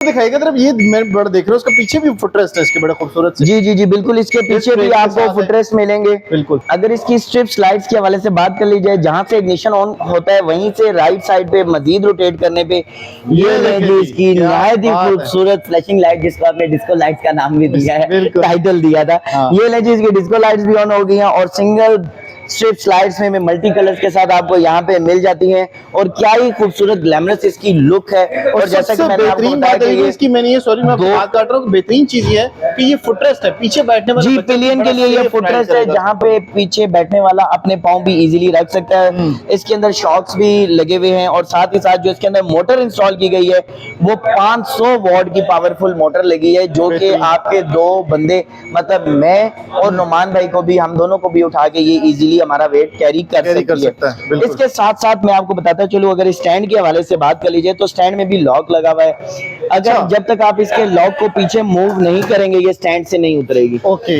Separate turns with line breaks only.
दिखाएगा तरफ ये मैं बड़ा देख रहा हूँ, उसका पीछे भी फुटरेस्ट है इसके बड़े खूबसूरत से।
जी जी जी बिल्कुल, इसके पीछे भी आपको फुटरेस्ट मिलेंगे।
बिल्कुल।
अगर इसकी स्ट्रिप स्लाइड्स के हवाले से बात कर ली जाए, जहां से इग्निशन ऑन होता है वहीं से राइट साइड पे मजीद रोटेट करने पे ये है जी इसकी नहायत ही खूबसूरत फ्लैशिंग लाइट, जिसको आपने डिस्को लाइट्स का नाम भी दिया है, टाइटल दिया था। ये ले जी इसकी डिस्को लाइट्स भी ऑन हो गई हैं और सिंगल स्ट्रिप स्लाइड्स में मल्टी कलर्स के साथ आपको यहाँ पे मिल जाती हैं। और क्या ही खूबसूरत ग्लैमरस इसकी लुक है। और जैसा कि मैंने आपको बताया कि ये
इसकी, मैंने ये सॉरी मैं आपको बात काट रहा हूँ, बेहतरीन चीज ये है कि ये फुटरेस्ट है, पीछे बैठने वाला
जी पिलियन के लिए ये फुटरेस्ट है, जहाँ पे पीछे बैठने वाला अपने पाँव भी इजीली रख सकता है। इसके अंदर शॉक्स भी लगे हुए हैं और साथ ही साथ जो इसके अंदर मोटर इंस्टॉल की गई है वो 500 वॉट की पावरफुल मोटर लगी है, जो कि आपके दो बंदे मतलब मैं और नुमान भाई को भी, हम दोनों को भी उठा के ये इजीली हमारा वेट कैरी कर सकता है। इसके साथ साथ मैं आपको बताता चलूं, अगर स्टैंड के हवाले से बात कर लीजिए तो स्टैंड में भी लॉक लगा हुआ है। अगर जब तक आप इसके लॉक को पीछे मूव नहीं करेंगे ये स्टैंड से नहीं उतरेगी।
ओके।